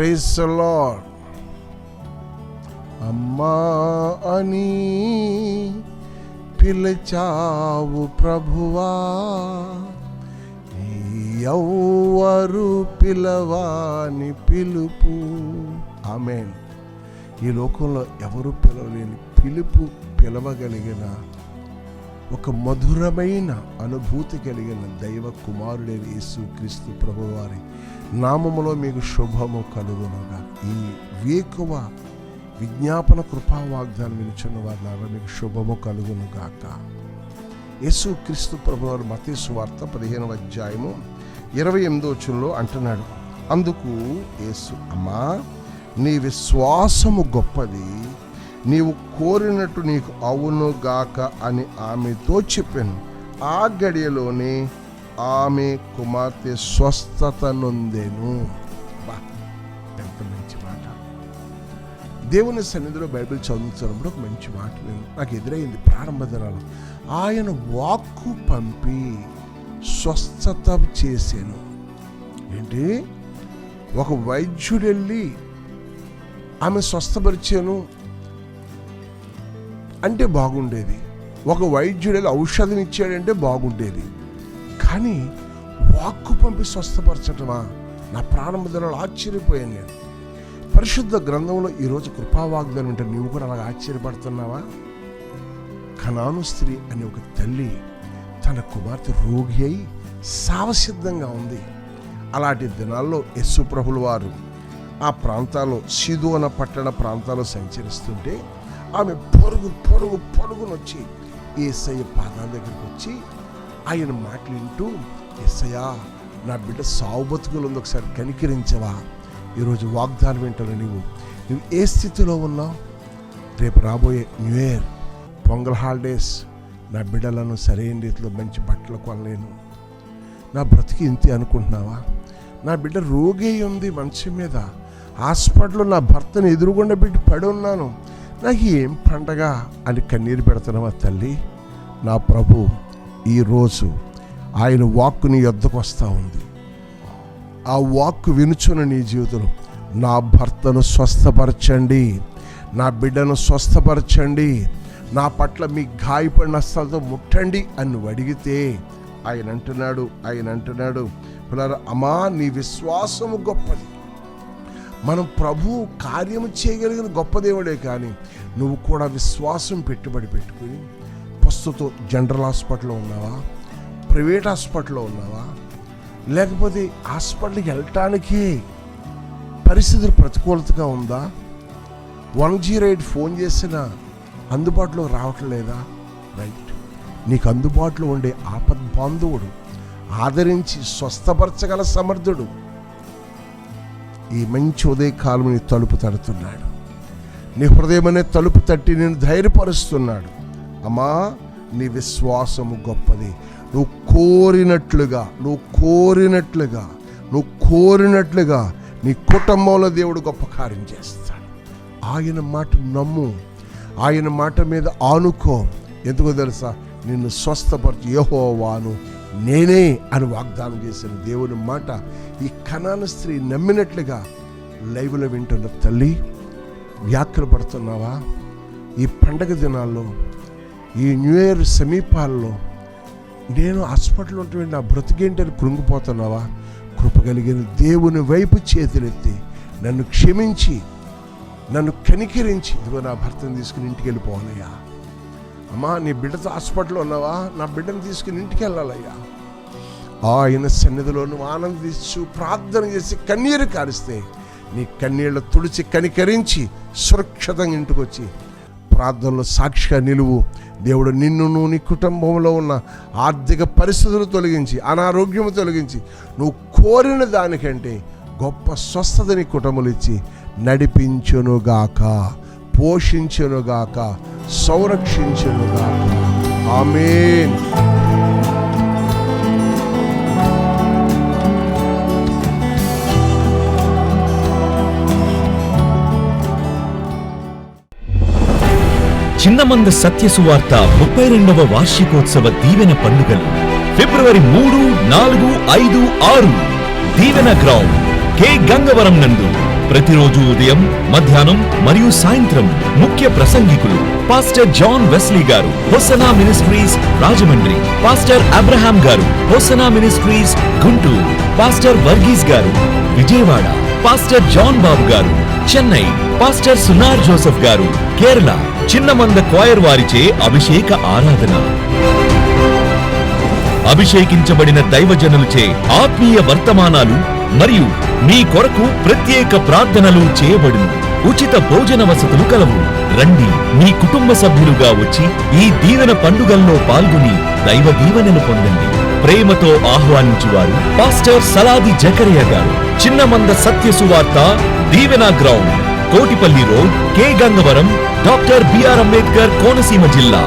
Praise the lord. అమ్మా అని పిలిచావు ప్రభువా, ఎవ్వరు పిలవాని పిలుపు. ఆమేన్. ఈ లోకంలో ఎవరు పిలవలేని పిలుపు పిలవగలిగిన ఒక మధురమైన అనుభూతి కలిగిన దైవ కుమారుడైన యేసుక్రీస్తు ప్రభువారి నామములో మీకు శుభము కలుగునుగా. ఈ వేకువ విజ్ఞాపన కృపా వాగ్దానం వినిచున్న వారి మీకు శుభము కలుగును గాక. యేసుక్రీస్తు ప్రభువారు మత్తయి సువార్త 15వ అధ్యాయము 28వ వచనంలో అంటున్నాడు, అందుకు యేసు, అమ్మా నీ విశ్వాసము గొప్పది, నీవు కోరినట్టు నీకు అవును గాక అని ఆమెతో చెప్పాను. ఆ గడియలోనే ఆమె కుమార్తె స్వస్థత నొందెను. ఎంత మంచి మాట. దేవుని సన్నిధిలో బైబిల్ చదువుతున్నప్పుడు ఒక మంచి మాట నాకు ఎదురైంది ప్రారంభ దినాలు. ఆయన వాక్కు పంపి స్వస్థత చేశాను. ఏంటి? ఒక వైద్యుడు వెళ్ళి ఆమె స్వస్థపరిచాను అంటే బాగుండేది, ఒక వైద్యుడు వెళ్ళి ఔషధం ఇచ్చాడంటే బాగుండేది. కానీ వాక్కు పంపి స్వస్థపరచటమా? నా ప్రారంభ దినాలు ఆశ్చర్యపోయాను నేను. పరిశుద్ధ గ్రంథంలో ఈరోజు కృపావాగ్దానం అంటే నువ్వు కూడా అలాగ ఆశ్చర్యపడుతున్నావా? కనాను స్త్రీ అనే ఒక తల్లి తన కుమార్తె రోగి అయి సావసిద్ధంగా ఉంది. అలాంటి దినాల్లో యేసు ప్రభుల వారు ఆ ప్రాంతాల్లో సీదోన పట్టణ ప్రాంతాల్లో సంచరిస్తుంటే ఆమె పరుగునొచ్చి యేసయ్య పాదాల దగ్గరికి వచ్చి ఆయన మాటలు వింటూ, యేసయ్యా నా బిడ్డ సావు బతుకులు ఉంది, ఒకసారి కనికరించవా? ఈరోజు వాగ్దానం వింటాను. నువ్వు ఏ స్థితిలో ఉన్నావు? రేపు రాబోయే న్యూ ఇయర్, పొంగల్ హాలిడేస్, నా బిడ్డలను సరైన రీతిలో మంచి బట్టలు కొనలేను, నా బ్రతికి ఇంతే అనుకుంటున్నావా? నా బిడ్డ రోగి ఉంది మంచం మీద, హాస్పిటల్లో నా భర్తను ఎదురుగుండా పెట్టి పడి ఉన్నాను, నాకు ఏం పండగ అని కన్నీరు పెడుతున్నావా తల్లి? నా ప్రభు ఈరోజు ఆయన వాక్కు నీ యొద్దకు వస్తూ ఉంది. ఆ వాక్కు వినుచున్న నీ జీవితంలో, నా భర్తను స్వస్థపరచండి, నా బిడ్డను స్వస్థపరచండి, నా పట్ల మీ గాయపడిన హస్తాలతో ముట్టండి అని అడిగితే ఆయన అంటున్నాడు పిల్లరా, అమ్మా నీ విశ్వాసము గొప్పది. మనం ప్రభు కార్యము చేయగలిగిన గొప్ప దేవుడే, కానీ నువ్వు కూడా విశ్వాసం పెట్టుకుని ప్రస్తుతం జనరల్ హాస్పిటల్లో ఉన్నావా, ప్రైవేట్ హాస్పిటల్లో ఉన్నావా, లేకపోతే హాస్పిటల్కి వెళ్ళటానికి పరిస్థితులు ప్రతికూలతగా ఉందా, 108 ఫోన్ చేసినా అందుబాటులో రావటం లేదా? రైట్, నీకు అందుబాటులో ఉండే ఆపద్బాంధవుడు, ఆదరించి స్వస్థపరచగల సమర్థుడు ఈ మంచి ఉదయకాలం నీ తలుపు తడుతున్నాడు. నీ హృదయం అనే తలుపు తట్టి నేను ధైర్యపరుస్తున్నాడు. అమ్మా నీ విశ్వాసము గొప్పది. నువ్వు కోరినట్లుగా నీ కుటుంబంలో దేవుడు గొప్ప కార్యం చేస్తాడు. ఆయన మాట నమ్ము, ఆయన మాట మీద ఆనుకో. ఎందుకో తెలుసా? నిన్ను స్వస్థపరచు యెహోవాను నేనే అని వాగ్దానం చేసిన దేవుని మాట ఈ కనాను స్త్రీ నమ్మినట్లుగా లైవ్లో వింటున్న తల్లి, వ్యాఖ్యలు పడుతున్నావా? ఈ పండగ దినాల్లో, ఈ న్యూ ఇయర్ సమీపాల్లో నేను హాస్పిటల్ ఉంటే నా బ్రతికేంటని కృంగిపోతున్నావా? కృప కలిగిన దేవుని వైపు చేతులెత్తి నన్ను క్షమించి, నన్ను కనికరించి, ఇదిగో నా భర్తను తీసుకుని ఇంటికి వెళ్ళిపోవాలయ్యా. అమ్మా నీ బిడ్డతో హాస్పిటల్లో ఉన్నావా? నా బిడ్డను తీసుకుని ఇంటికి వెళ్ళాలయ్యా. ఆయన సన్నిధిలో నువ్వు ఆనందించు, ప్రార్థన చేసి కన్నీరు కారిస్తే నీ కన్నీళ్ళు తుడిచి కనికరించి సురక్షితంగా ఇంటికి వచ్చి ప్రార్థనలో సాక్షిగా నిలువు. దేవుడు నిన్ను, నీ కుటుంబంలో ఉన్న ఆర్థిక పరిస్థితులు తొలగించి, అనారోగ్యము తొలగించి, నువ్వు కోరిన దానికంటే గొప్ప స్వస్థత నీ కుటుంబాలు ఇచ్చి నడిపించునుగాక, పోషించునుగాక, సంరక్షించునుగాక. ఆమేన్. చిన్నమంద సత్య సువార్త 32వ వార్షికోత్సవ దీవెన పండుగలు ఫిబ్రవరి 3, 4, 5, 6 దీవెన గ్రౌండ్ కె గంగవరం నందు ప్రతిరోజు ఉదయం, మధ్యాహ్నం మరియు సాయంత్రం ముఖ్య ప్రసంగికులు పాస్టర్ జాన్ వెస్లీ గారు, Hosanna ministries Rajahmundry, pastor Abraham గారు, Hosanna ministries Guntur, pastor Varghese గారు విజయవాడ, పాస్టర్ జాన్ బాబు గారు చెన్నై, పాస్టర్ సునార్ జోసెఫ్ గారు కేరళ, చిన్నమంద క్వైర్ వారిచే అభిషేక ఆరాధన. అభిషేకించబడిన దైవజనులచే ఆత్మీయ వర్తమానాలు మరియు మీ కొరకు ప్రత్యేక ప్రార్థనలు చేయబడును. ఉచిత భోజన వసతులు కలవు. రండి, మీ కుటుంబ సభ్యులుగా వచ్చి ఈ దీవెన పండుగల్లో పాల్గొని దైవ దీవెనను పొందండి. ప్రేమతో ఆహ్వానించువారు పాస్టర్ సలాది జకరియా గారు, చిన్నమంద సత్య సువార్త దీవెన ground, Kotipalli road, K Gangavaram, doctor BR Ambedkar, Konaseema జిల్లా.